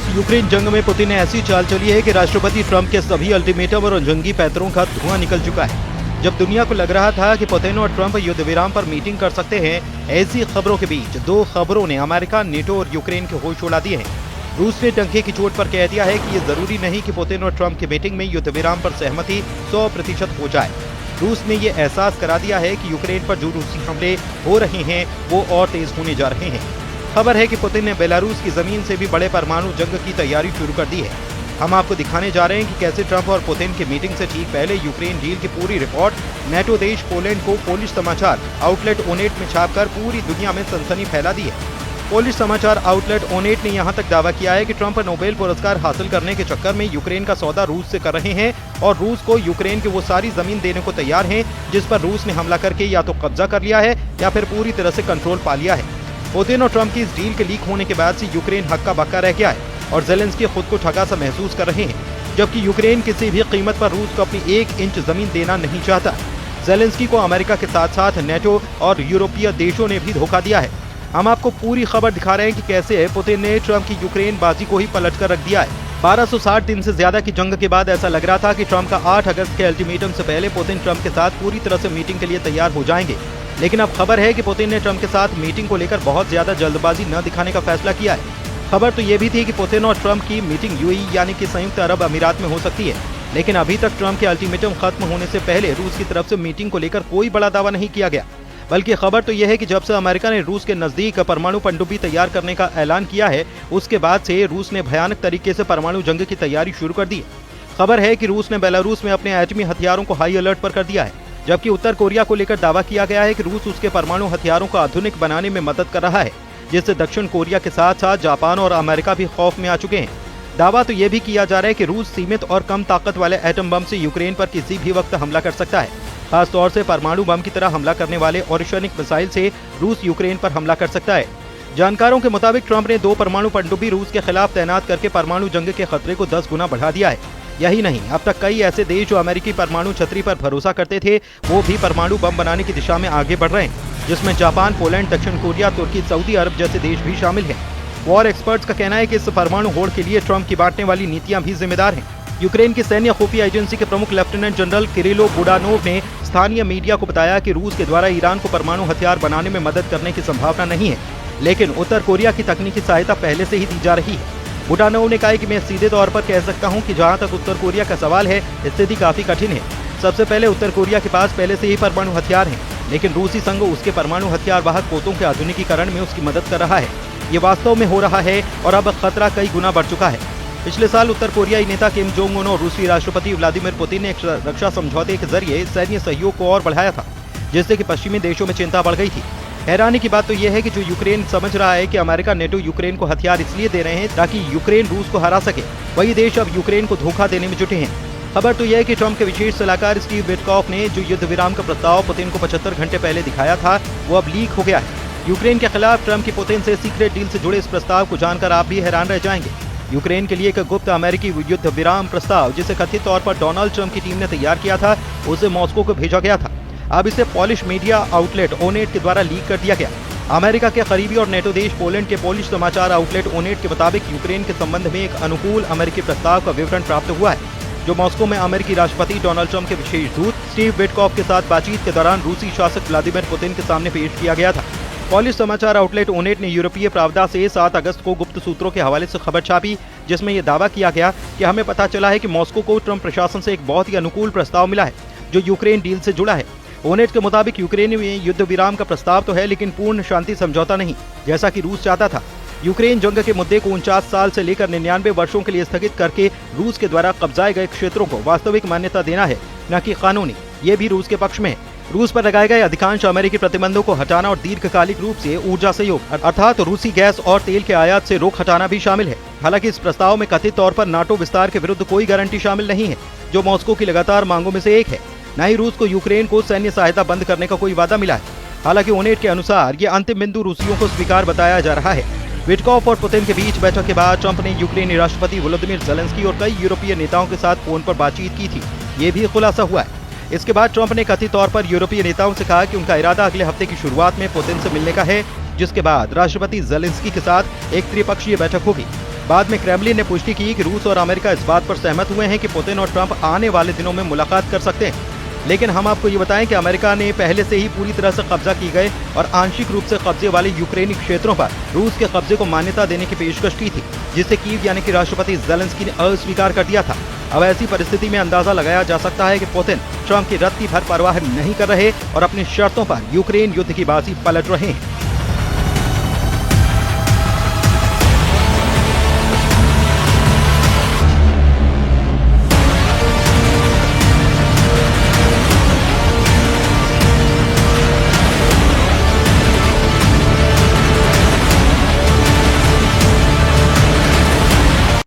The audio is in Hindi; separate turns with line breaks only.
रूस यूक्रेन जंग में पुतिन ने ऐसी चाल चली है कि राष्ट्रपति ट्रंप के सभी अल्टीमेटम और जंगी पैतरों का धुआं निकल चुका है। जब दुनिया को लग रहा था कि पुतिन और ट्रंप युद्ध विराम पर मीटिंग कर सकते हैं, ऐसी खबरों के बीच दो खबरों ने अमेरिका, नेटो और यूक्रेन के होश उड़ा दिए हैं। रूस ने डंके की चोट पर कह दिया है कि ये जरूरी नहीं कि पुतिन और ट्रंप की मीटिंग में युद्ध विराम पर सहमति 100% हो जाए। रूस ने ये एहसास करा दिया है कि यूक्रेन पर जो रूसी हमले हो रहे हैं वो और तेज होने जा रहे हैं। खबर है कि पुतिन ने बेलारूस की जमीन से भी बड़े परमाणु जंग की तैयारी शुरू कर दी है। हम आपको दिखाने जा रहे हैं कि कैसे ट्रंप और पुतिन की मीटिंग से ठीक पहले यूक्रेन डील की पूरी रिपोर्ट नेटो देश पोलैंड को पोलिश समाचार आउटलेट ओनेट में छापकर पूरी दुनिया में सनसनी फैला दी है। पोलिश समाचार आउटलेट ओनेट ने यहां तक दावा किया है कि ट्रंप नोबेल पुरस्कार हासिल करने के चक्कर में यूक्रेन का सौदा रूस से कर रहे हैं और रूस को यूक्रेन की वो सारी जमीन देने को तैयार हैं जिस पर रूस ने हमला करके या तो कब्जा कर लिया है या फिर पूरी तरह से कंट्रोल पा लिया है। पुतिन और ट्रंप की इस डील के लीक होने के बाद से यूक्रेन हक्का बक्का रह गया है और ज़ेलेंस्की खुद को ठगा सा महसूस कर रहे हैं, जबकि यूक्रेन किसी भी कीमत पर रूस को अपनी 1 इंच जमीन देना नहीं चाहता। ज़ेलेंस्की को अमेरिका के साथ साथ नेटो और यूरोपीय देशों ने भी धोखा दिया है। हम आपको पूरी खबर दिखा रहे हैं कि कैसे पुतिन ने ट्रंप की यूक्रेन बाजी को ही पलट कर रख दिया है। 1260 दिन से ज्यादा की जंग के बाद ऐसा लग रहा था कि ट्रंप का 8 अगस्त के अल्टीमेटम से पहले पुतिन ट्रंप के साथ पूरी तरह से मीटिंग के लिए तैयार हो जाएंगे, लेकिन अब खबर है कि पुतिन ने ट्रंप के साथ मीटिंग को लेकर बहुत ज्यादा जल्दबाजी न दिखाने का फैसला किया है। खबर तो ये भी थी कि पुतिन और ट्रंप की मीटिंग यूएई यानी कि संयुक्त अरब अमीरात में हो सकती है, लेकिन अभी तक ट्रंप के अल्टीमेटम खत्म होने से पहले रूस की तरफ से मीटिंग को लेकर कोई बड़ा दावा नहीं किया गया। बल्कि खबर तो यह है कि जब से अमेरिका ने रूस के नजदीक परमाणु पनडुब्बी तैयार करने का ऐलान किया है, उसके बाद से रूस ने भयानक तरीके से परमाणु जंग की तैयारी शुरू कर दी है। खबर है कि रूस ने बेलारूस में अपने एटमी हथियारों को हाई अलर्ट पर कर दिया है, जबकि उत्तर कोरिया को लेकर दावा किया गया है कि रूस उसके परमाणु हथियारों को आधुनिक बनाने में मदद कर रहा है, जिससे दक्षिण कोरिया के साथ साथ जापान और अमेरिका भी खौफ में आ चुके हैं। दावा तो यह भी किया जा रहा है कि रूस सीमित और कम ताकत वाले एटम बम से यूक्रेन पर किसी भी वक्त हमला कर सकता है। खास तौर से परमाणु बम की तरह हमला करने वाले ओरिशनिक मिसाइल से रूस यूक्रेन पर हमला कर सकता है। जानकारों के मुताबिक ट्रंप ने 2 परमाणु पनडुब्बी रूस के खिलाफ तैनात करके परमाणु जंग के खतरे को 10 गुना बढ़ा दिया है। यही नहीं, अब तक कई ऐसे देश जो अमेरिकी परमाणु छतरी पर भरोसा करते थे, वो भी परमाणु बम बनाने की दिशा में आगे बढ़ रहे हैं, जिसमें जापान, पोलैंड, दक्षिण कोरिया, तुर्की, सऊदी अरब जैसे देश भी शामिल हैं। वॉर एक्सपर्ट्स का कहना है कि इस परमाणु होड़ के लिए ट्रंप की बांटने वाली नीतियां भी जिम्मेदार हैं। यूक्रेन की सैन्य खुफिया एजेंसी के प्रमुख लेफ्टिनेंट जनरल किरिलो बुडानोव ने स्थानीय मीडिया को बताया कि रूस के द्वारा ईरान को परमाणु हथियार बनाने में मदद करने की संभावना नहीं है, लेकिन उत्तर कोरिया की तकनीकी सहायता पहले से ही दी जा रही है। बुडानोव ने कहा कि मैं सीधे तौर पर कह सकता हूं कि जहां तक उत्तर कोरिया का सवाल है, स्थिति काफी कठिन है। सबसे पहले उत्तर कोरिया के पास पहले से ही परमाणु हथियार हैं, लेकिन रूसी संघ उसके परमाणु हथियार वाहक पोतों के आधुनिकीकरण में उसकी मदद कर रहा है। ये वास्तव में हो रहा है और अब खतरा कई गुना बढ़ चुका है। पिछले साल उत्तर कोरियाई नेता किम जोंग उन और रूसी राष्ट्रपति व्लादिमीर पुतिन ने एक रक्षा समझौते के जरिए सैन्य सहयोग को और बढ़ाया था, जिससे कि पश्चिमी देशों में चिंता बढ़ गई थी। हैरानी की बात तो यह है कि जो यूक्रेन समझ रहा है कि अमेरिका, नेटो यूक्रेन को हथियार इसलिए दे रहे हैं ताकि यूक्रेन रूस को हरा सके, वही देश अब यूक्रेन को धोखा देने में जुटे हैं। खबर तो यह है कि ट्रंप के विशेष सलाहकार स्टीव विटकॉफ ने जो युद्ध विराम का प्रस्ताव पुतिन को 75 घंटे पहले दिखाया था, वो अब लीक हो गया है। यूक्रेन के खिलाफ ट्रंप की पुतिन से सीक्रेट डील से जुड़े इस प्रस्ताव को जानकर आप भी हैरान रह जाएंगे। यूक्रेन के लिए एक गुप्त अमेरिकी युद्ध विराम प्रस्ताव, जिसे कथित तौर पर डोनाल्ड ट्रंप की टीम ने तैयार किया था, उसे मॉस्को को भेजा गया था। अब इसे पॉलिश मीडिया आउटलेट ओनेट के द्वारा लीक कर दिया गया। अमेरिका के करीबी और नेटो देश पोलैंड के पोलिश समाचार आउटलेट ओनेट के मुताबिक यूक्रेन के संबंध में एक अनुकूल अमेरिकी प्रस्ताव का विवरण प्राप्त हुआ है, जो मॉस्को में अमेरिकी राष्ट्रपति डोनाल्ड ट्रंप के विशेष दूत स्टीव विटकॉफ के साथ बातचीत के दौरान रूसी शासक व्लादिमीर पुतिन के सामने पेश किया गया था। पॉलिश समाचार आउटलेट ओनेट ने यूरोपीय प्रावधा से 7 अगस्त को गुप्त सूत्रों के हवाले से खबर छापी, जिसमें यह दावा किया गया कि हमें पता चला है कि मॉस्को को ट्रंप प्रशासन से एक बहुत ही अनुकूल प्रस्ताव मिला है, जो यूक्रेन डील से जुड़ा है। ओनेट के मुताबिक यूक्रेन में युद्ध विराम का प्रस्ताव तो है, लेकिन पूर्ण शांति समझौता नहीं, जैसा कि रूस चाहता था। यूक्रेन जंग के मुद्दे को 49 साल से लेकर 99 वर्षों के लिए स्थगित करके रूस के द्वारा कब्जाए गए क्षेत्रों को वास्तविक मान्यता देना है, न कि कानूनी। ये भी रूस के पक्ष में है। रूस पर लगाए गए अधिकांश अमेरिकी प्रतिबंधों को हटाना और दीर्घकालिक रूप से ऊर्जा सहयोग अर्थात रूसी गैस और तेल के आयात से रोक हटाना भी शामिल है। हालांकि इस प्रस्ताव में कथित तौर पर नाटो विस्तार के विरुद्ध कोई गारंटी शामिल नहीं है, जो मॉस्को की लगातार मांगों में से एक है। न ही रूस को यूक्रेन को सैन्य सहायता बंद करने का कोई वादा मिला है। हालांकि ओनेट के अनुसार ये अंतिम बिंदु रूसियों को स्वीकार बताया जा रहा है। विटकॉफ और पुतिन के बीच बैठक के बाद ट्रंप ने यूक्रेनी राष्ट्रपति वोलोदिमीर ज़ेलेंस्की और कई यूरोपीय नेताओं के साथ फोन पर बातचीत की थी, ये भी खुलासा हुआ है। इसके बाद ट्रंप ने कथित तौर पर यूरोपीय नेताओं से कहा कि उनका इरादा अगले हफ्ते की शुरुआत में पुतिन से मिलने का है, जिसके बाद राष्ट्रपति ज़ेलेंस्की के साथ एक त्रिपक्षीय बैठक होगी। बाद में क्रेमलिन ने पुष्टि की कि रूस और अमेरिका इस बात पर सहमत हुए हैं कि पुतिन और ट्रंप आने वाले दिनों में मुलाकात कर सकते हैं। लेकिन हम आपको ये बताएं कि अमेरिका ने पहले से ही पूरी तरह से कब्जा की गए और आंशिक रूप से कब्जे वाले यूक्रेनी क्षेत्रों पर रूस के कब्जे को मान्यता देने की पेशकश की थी, जिसे कीव यानी कि राष्ट्रपति ज़ेलेंस्की ने अस्वीकार कर दिया था। अब ऐसी परिस्थिति में अंदाजा लगाया जा सकता है कि पुतिन ट्रंप की रत्ती भर परवाह नहीं कर रहे और अपनी शर्तों पर यूक्रेन युद्ध की बाजी पलट रहे हैं।